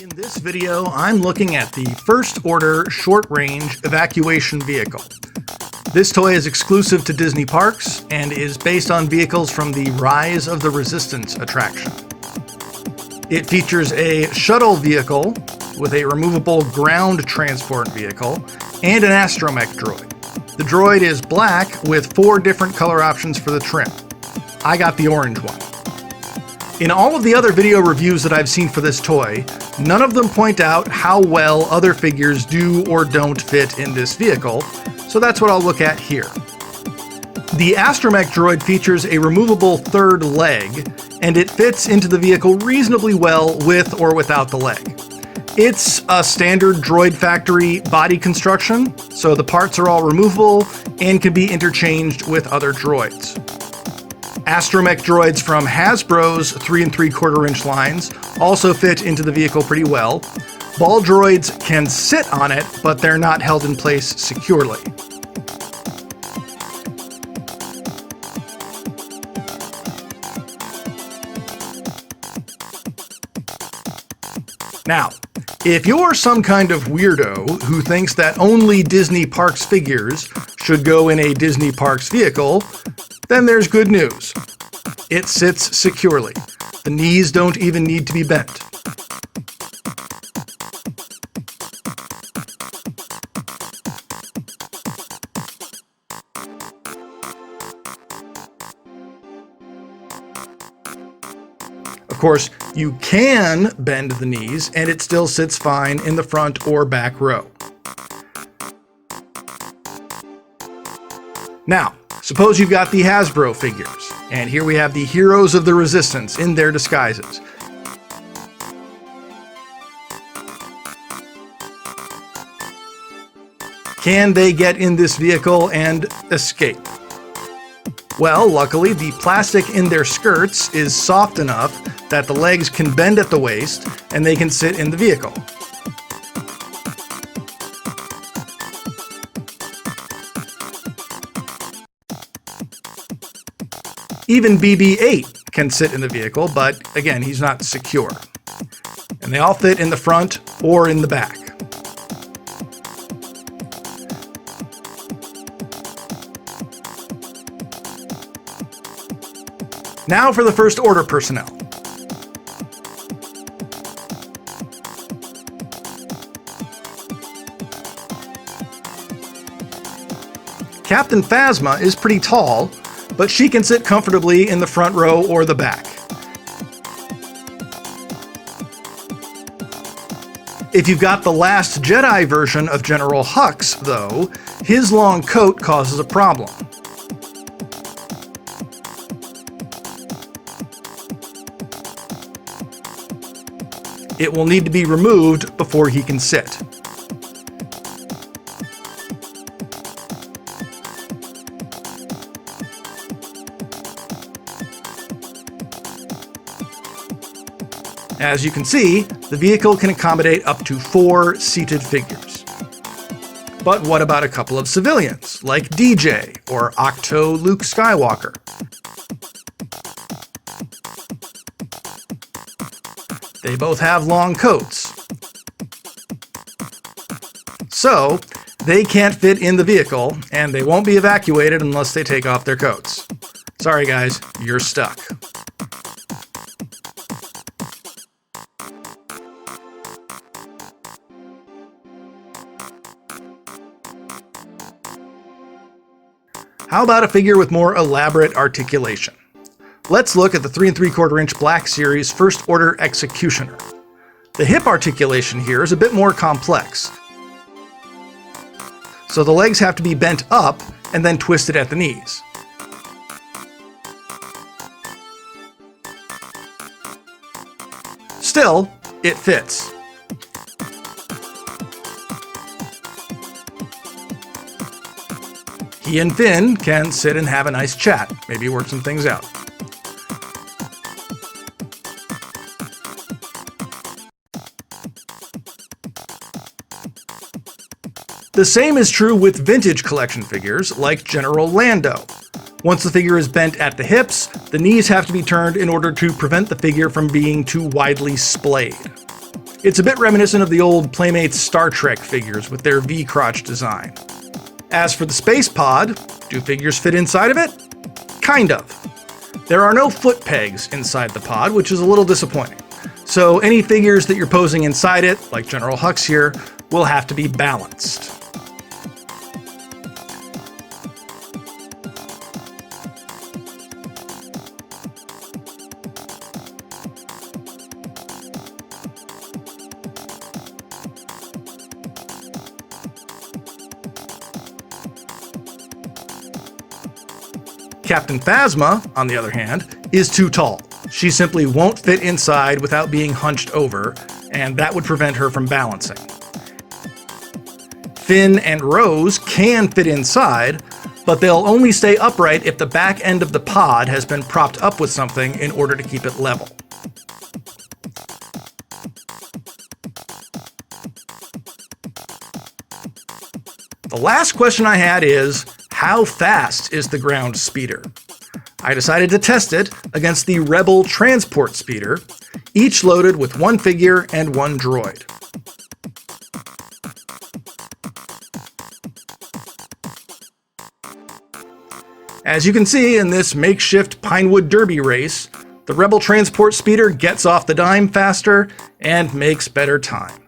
In this video, I'm looking at the First Order Short-Range Evacuation Vehicle. This toy is exclusive to Disney parks and is based on vehicles from the Rise of the Resistance attraction. It features a shuttle vehicle with a removable ground transport vehicle and an astromech droid. The droid is black with 4 different color options for the trim. I got the orange one. In all of the other video reviews that I've seen for this toy, none of them point out how well other figures do or don't fit in this vehicle, so that's what I'll look at here. The astromech droid features a removable third leg, and it fits into the vehicle reasonably well with or without the leg. It's a standard Droid Factory body construction, so the parts are all removable and can be interchanged with other droids. Astromech droids from Hasbro's 3 3/4 inch lines also fit into the vehicle pretty well. Ball droids can sit on it, but they're not held in place securely. Now, if you're some kind of weirdo who thinks that only Disney Parks figures should go in a Disney Parks vehicle, then there's good news. It sits securely. The knees don't even need to be bent. Of course, you can bend the knees and it still sits fine in the front or back row. Now, suppose you've got the Hasbro figures, and here we have the heroes of the Resistance in their disguises. Can they get in this vehicle and escape? Well, luckily, the plastic in their skirts is soft enough that the legs can bend at the waist and they can sit in the vehicle. Even BB-8 can sit in the vehicle, but again, he's not secure. And they all fit in the front or in the back. Now for the First Order personnel. Captain Phasma is pretty tall, but she can sit comfortably in the front row or the back. If you've got the Last Jedi version of General Hux, though, his long coat causes a problem. It will need to be removed before he can sit. As you can see, the vehicle can accommodate up to 4 seated figures. But what about a couple of civilians, like DJ or Octo Luke Skywalker? They both have long coats. So, they can't fit in the vehicle, and they won't be evacuated unless they take off their coats. Sorry guys, you're stuck. How about a figure with more elaborate articulation? Let's look at the 3 3/4 inch Black Series First Order Executioner. The hip articulation here is a bit more complex. So the legs have to be bent up and then twisted at the knees. Still, it fits. He and Finn can sit and have a nice chat, maybe work some things out. The same is true with vintage collection figures like General Lando. Once the figure is bent at the hips, the knees have to be turned in order to prevent the figure from being too widely splayed. It's a bit reminiscent of the old Playmates Star Trek figures with their V-crotch design. As for the space pod, do figures fit inside of it? Kind of. There are no foot pegs inside the pod, which is a little disappointing. So any figures that you're posing inside it, like General Hux here, will have to be balanced. Captain Phasma, on the other hand, is too tall. She simply won't fit inside without being hunched over, and that would prevent her from balancing. Finn and Rose can fit inside, but they'll only stay upright if the back end of the pod has been propped up with something in order to keep it level. The last question I had is, how fast is the ground speeder? I decided to test it against the Rebel Transport Speeder, each loaded with one figure and one droid. As you can see in this makeshift Pinewood Derby race, the Rebel Transport Speeder gets off the dime faster and makes better time.